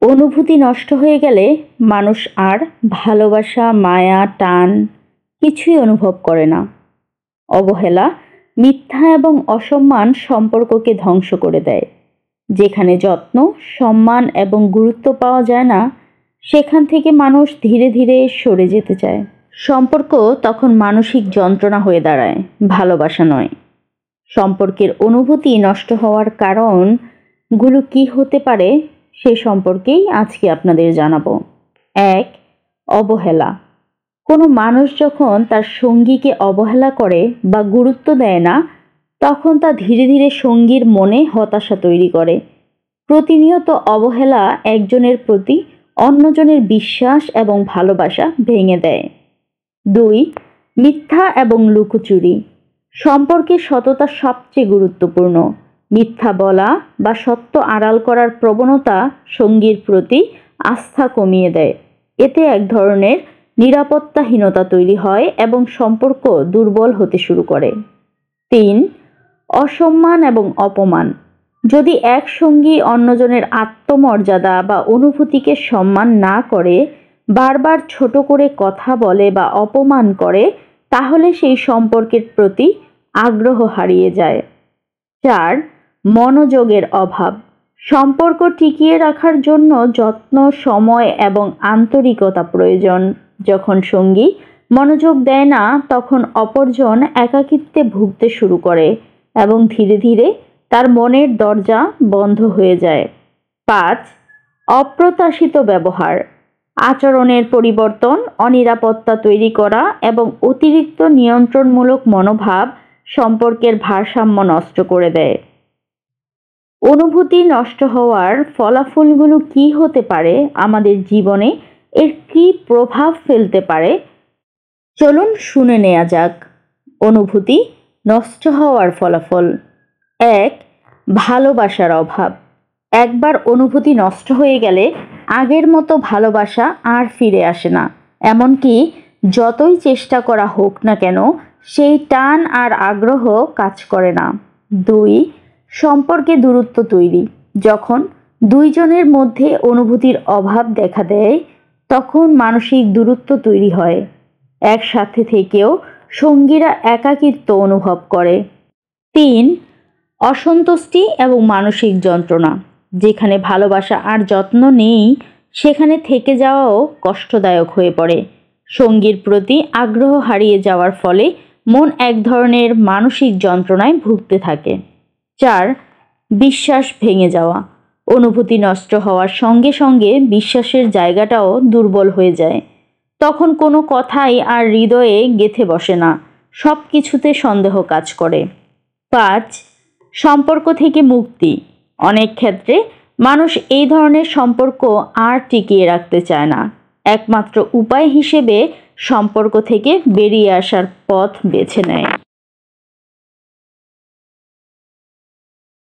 অনুভূতি নষ্ট হয়ে গেলে মানুষ আর ভালোবাসা, মায়া, টান কিছুই অনুভব করে না। অবহেলা, মিথ্যা এবং অসম্মান সম্পর্ককে ধ্বংস করে দেয়। যেখানে যত্ন, সম্মান এবং গুরুত্ব পাওয়া যায় না, সেখান থেকে মানুষ ধীরে ধীরে সরে যেতে চায়। সম্পর্ক তখন মানসিক যন্ত্রণা হয়ে দাঁড়ায়, ভালোবাসা নয়। সম্পর্কের অনুভূতি নষ্ট হওয়ার কারণগুলো কি হতে পারে সে সম্পর্কেই আজকে আপনাদের জানাবো। 1. অবহেলা। কোনো মানুষ যখন তার সঙ্গীকে অবহেলা করে বা গুরুত্ব দেয় না, তখন তা ধীরে ধীরে সঙ্গীর মনে হতাশা তৈরি করে। প্রতিনিয়ত অবহেলা একজনের প্রতি অন্যজনের বিশ্বাস এবং ভালোবাসা ভেঙে দেয়। 2. মিথ্যা এবং লুকোচুরি। সম্পর্কে সততা সবচেয়ে গুরুত্বপূর্ণ। মিথ্যা বলা বা সত্য আড়াল করার প্রবণতা সঙ্গীর প্রতি আস্থা কমিয়ে দেয়। এতে এক ধরনের নিরাপত্তাহীনতা তৈরি হয় এবং সম্পর্ক দুর্বল হতে শুরু করে। 3. অসম্মান এবং অপমান। যদি এক সঙ্গী অন্যজনের আত্মমর্যাদা বা অনুভূতিকে সম্মান না করে, বারবার ছোট করে কথা বলে বা অপমান করে, তাহলে সেই সম্পর্কের প্রতি আগ্রহ হারিয়ে যায়। 4. মনোযোগের অভাব। সম্পর্ক টিকিয়ে রাখার জন্য যত্ন, সময় এবং আন্তরিকতা প্রয়োজন। যখন সঙ্গী মনোযোগ দেয় না, তখন অপরজন একাকিত্বে ভুগতে শুরু করে এবং ধীরে ধীরে তার মনের দরজা বন্ধ হয়ে যায়। 5. অপ্রত্যাশিত ব্যবহার। আচরণের পরিবর্তন, অনিরাপত্তা তৈরি করা এবং অতিরিক্ত নিয়ন্ত্রণমূলক মনোভাব সম্পর্কের ভারসাম্য নষ্ট করে দেয়। অনুভূতি নষ্ট হওয়ার ফলাফলগুলো কি হতে পারে, আমাদের জীবনে এর কি প্রভাব ফেলতে পারে, চলুন শুনে নেওয়া যাক। অনুভূতি নষ্ট হওয়ার ফলাফল। 1. ভালোবাসার অভাব। একবার অনুভূতি নষ্ট হয়ে গেলে আগের মতো ভালোবাসা আর ফিরে আসে না। এমনকি যতই চেষ্টা করা হোক না কেন, সেই টান আর আগ্রহ কাজ করে না। 2. সম্পর্কে দূরত্ব তৈরি। যখন দুইজনের মধ্যে অনুভূতির অভাব দেখা দেয়, তখন মানসিক দূরত্ব তৈরি হয়। একসাথে থেকেও সঙ্গীরা একাকিত্ব অনুভব করে। 3. অসন্তুষ্টি এবং মানসিক যন্ত্রণা। যেখানে ভালোবাসা আর যত্ন নেই, সেখানে থেকে যাওয়াও কষ্টদায়ক হয়ে পড়ে। সঙ্গীর প্রতি আগ্রহ হারিয়ে যাওয়ার ফলে মন এক ধরনের মানসিক যন্ত্রণায় ভুগতে থাকে। 4. বিশ্বাস ভেঙে যাওয়া। অনুভূতি নষ্ট হওয়ার সঙ্গে সঙ্গে বিশ্বাসের জায়গাটাও দুর্বল হয়ে যায়। তখন কোনো কথাই আর হৃদয়ে গেঁথে বসে না, সব কিছুতে সন্দেহ কাজ করে। 5. সম্পর্ক থেকে মুক্তি। অনেক ক্ষেত্রে মানুষ এই ধরনের সম্পর্ক আর টিকিয়ে রাখতে চায় না। একমাত্র উপায় হিসেবে সম্পর্ক থেকে বেরিয়ে আসার পথ বেছে নেয়।